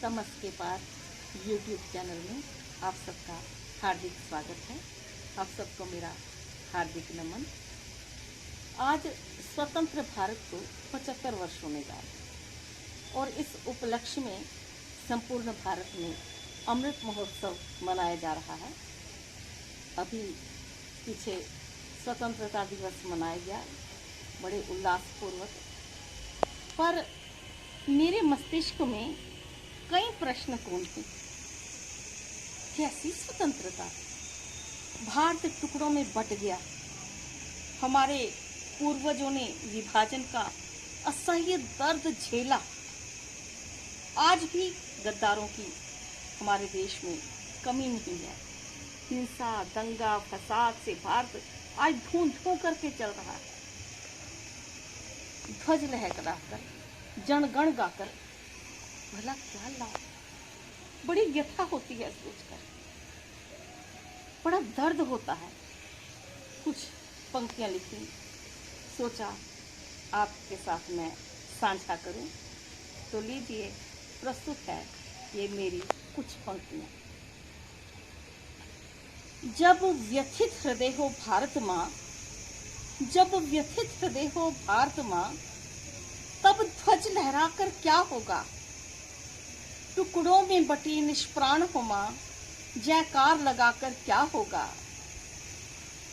तमस के पार YouTube channel में आप सबका हार्दिक स्वागत है। आप सबको मेरा हार्दिक नमन। आज स्वतंत्र भारत को 75 वर्ष होने जा रहे हैं और इस उपलक्ष्य में संपूर्ण भारत में अमृत महोत्सव मनाया जा रहा है। अभी पीछे स्वतंत्रता दिवस मनाया गया बड़े उल्लासपूर्वक, पर मेरे मस्तिष्क में कई प्रश्न कौन थे। कैसी स्वतंत्रता? भारत टुकड़ों में बट गया। हमारे पूर्वजों ने विभाजन का असह्य दर्द झेला। आज भी गद्दारों की हमारे देश में कमी नहीं है। हिंसा, दंगा, फसाद से भारत आज धूं धूं करके चल रहा है। ध्वज लहराकर, जनगण गाकर, भला क्या लाभ? बड़ी व्यथा होती है सोचकर, बड़ा दर्द होता है। कुछ पंक्तियां लिखी, सोचा आपके साथ मैं साझा करूं, तो लीजिए प्रस्तुत है ये मेरी कुछ पंक्तियां। जब व्यथित हृदय हो भारत माँ, जब व्यथित हृदय हो भारत माँ, तब ध्वज लहराकर क्या होगा? टुकड़ों में बटी निष्प्राण हो माँ, जयकार लगाकर क्या होगा?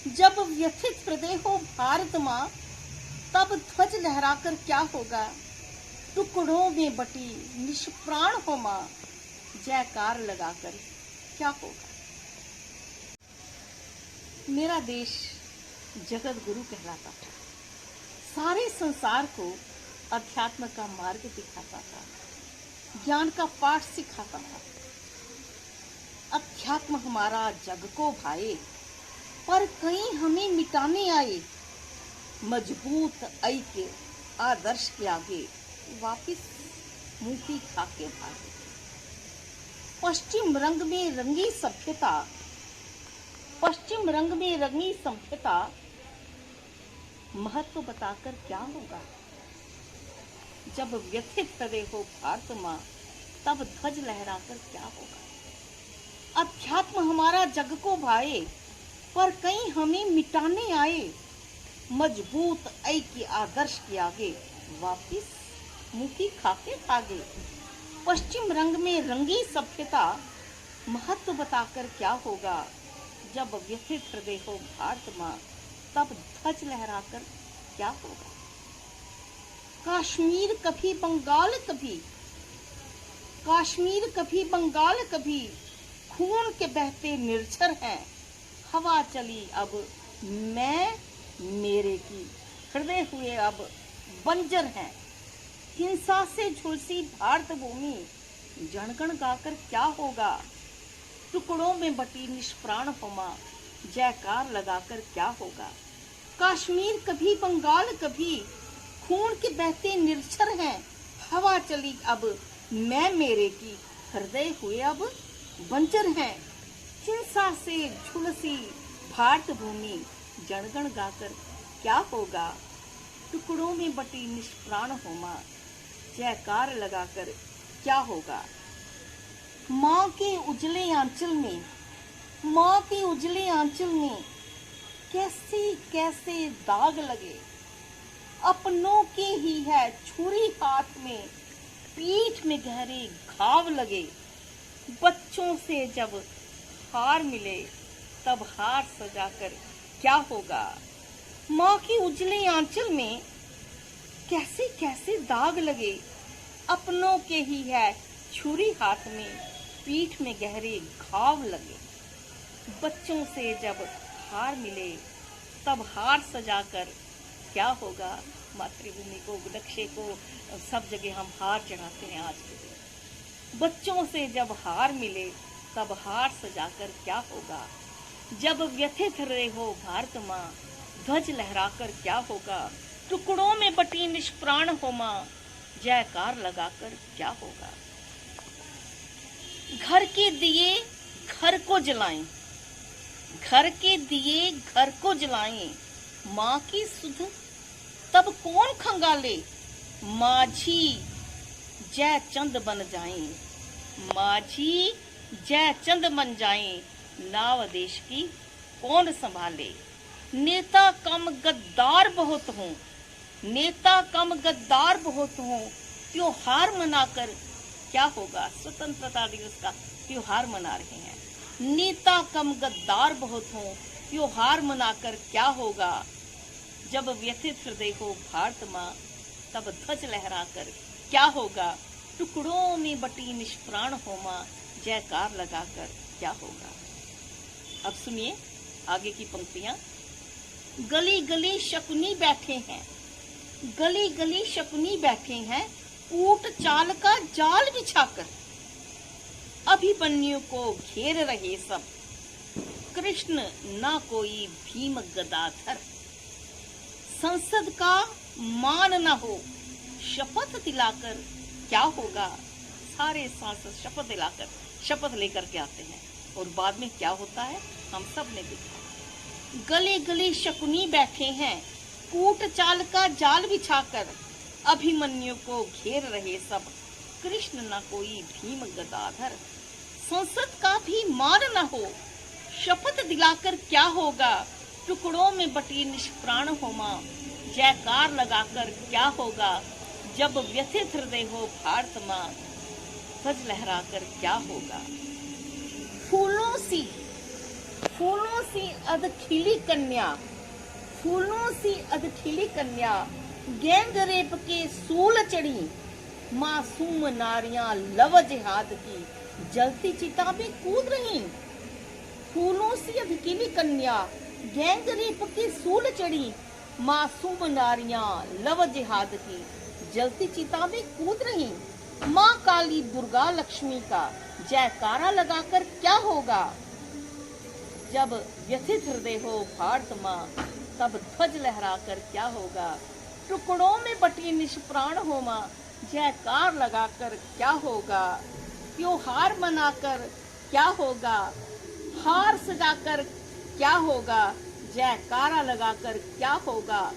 जब व्यथित हृदय हो भारत माँ, तब ध्वज लहराकर क्या होगा? टुकड़ों में बटी निष्प्राण हो माँ, जयकार लगाकर क्या होगा? मेरा देश जगत गुरु कहलाता था। सारे संसार को अध्यात्म का मार्ग दिखाता था, ज्ञान का पाठ सिखाता था। अध्यात्म हमारा जग को भाए, पर कहीं हमें मिटाने आए। मजबूत ऐक्य आदर्श के आगे, वापिस मुंह खाके भागे। पश्चिम रंग में रंगी सभ्यता, पश्चिम रंग में रंगी सभ्यता, महत्व बताकर क्या होगा? जब व्यथित हृदय हो भारत माँ, तब ध्वज लहराकर क्या होगा? अध्यात्म हमारा जग को भाए, पर कहीं हमें मिटाने आए। मजबूत ऐक्य आदर्श के आगे, वापिस मुंह खाके भागे। पश्चिम रंग में रंगी सभ्यता, महत्व बताकर क्या होगा? जब व्यथित हृदय हो भारत माँ, तब ध्वज लहराकर क्या होगा? कश्मीर कभी बंगाल कभी, कश्मीर कभी बंगाल कभी, खून के बहते निर्झर हैं। हवा चली अब मैं मेरे की, हृदय हुए अब बंजर हैं। हिंसा से झुलसी भारत भूमि, जनगण गाकर क्या होगा? टुकड़ों में बटी निष्प्राण हो माँ, जयकार लगाकर क्या होगा? कश्मीर कभी बंगाल कभी, खून के बहते निर्झर हैं। हवा चली अब मैं मेरे की, हृदय हुए अब बंजर हैं। हिंसा से झुलसी भारत भूमि, जनगण गाकर क्या होगा? टुकड़ों में बटी निष्प्राण हो माँ, जयकार लगाकर क्या होगा? माँ के उजले आंचल में, माँ के उजले आंचल में कैसे कैसे दाग लगे। अपनों के ही है छुरी हाथ में, पीठ में गहरे घाव लगे। बच्चों से जब हार मिले, तब हार सजाकर क्या होगा? माँ के उजले आंचल में कैसे कैसे दाग लगे। अपनों के ही है छुरी हाथ में, पीठ में गहरे घाव लगे। बच्चों से जब हार मिले, तब हार सजाकर क्या होगा? मातृभूमि को, नक्शे को, सब जगह हम हार चढ़ाते हैं आज के दिन। बच्चों से जब हार मिले, तब हार सजाकर क्या होगा? जब व्यथित हृदय हो भारत माँ, ध्वज लहराकर क्या होगा? टुकड़ों में बटी निष्प्राण हो माँ, जयकार लगाकर क्या होगा? घर के दिए घर को जलाएं, घर के दिए घर को जलाएं। माँ की सुध तब कौन खंगाले? माझी जय चंद बन जाएं। माझी जय चंद मन जाए, नाव देश की कौन संभाले। नेता कम गद्दार बहुत हूँ, नेता कम गद्दार बहुत हूँ, त्योहार मनाकर क्या होगा। स्वतंत्रता दिवस का त्योहार मना रहे हैं। नेता कम गद्दार बहुत हूँ, त्योहार मनाकर क्या होगा। जब व्यथित हृदय हो भारत माँ, तब ध्वज लहराकर क्या होगा। टुकड़ों में बटी निष्प्राण हो माँ, जयकार लगाकर क्या होगा। अब सुनिए आगे की पंक्तियां। गली गली शकुनी बैठे हैं, गली गली शकुनी बैठे हैं, ऊंट चाल का जाल बिछाकर। अभिमन्यु को घेर रहे सब, कृष्ण ना कोई भीम गदाधर। संसद का मान न हो, शपथ दिलाकर क्या होगा। सारे सांसद शपथ दिलाकर, शपथ लेकर के आते हैं और बाद में क्या होता है हम सब ने देखा। गले गले शकुनी बैठे हैं, कूट चाल का जाल बिछाकर। अभिमन्यु को घेर रहे सब, कृष्ण न कोई भीम गदाधर। संसद का भी मान न हो, शपथ दिलाकर क्या होगा। टुकड़ों में बटी निष्प्राण हो मां, जयकार लगाकर क्या होगा। जब व्यथित हृदय हो भारत मां, ध्वज लहराकर क्या होगा। फूलों सी अधखिली कन्या, फूलों सी अधखिली कन्या, गैंगरेप के सूल चढ़ी। मासूम नारियां लव जिहाद की, जलती चिता में कूद रही। फूलों सी अधखिली कन्या, गैंगरेप के सूल चढ़ी। मासूम नारियां लव जिहाद की, जलती चिता में कूद रही। माँ काली दुर्गा लक्ष्मी का जयकारा लगाकर क्या होगा। जब व्यथित हृदय हो भारत माँ, तब ध्वज लहराकर क्या होगा। टुकड़ों में बटी निष्प्राण हो माँ, जयकार लगाकर क्या होगा। त्योहार मनाकर क्या होगा, हार सजाकर क्या होगा। जयकारा लगाकर क्या होगा,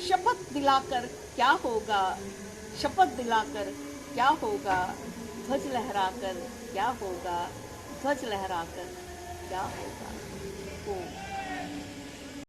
शपथ दिलाकर क्या होगा। शपथ दिलाकर क्या होगा, ध्वज लहराकर क्या होगा। ध्वज लहराकर क्या होगा।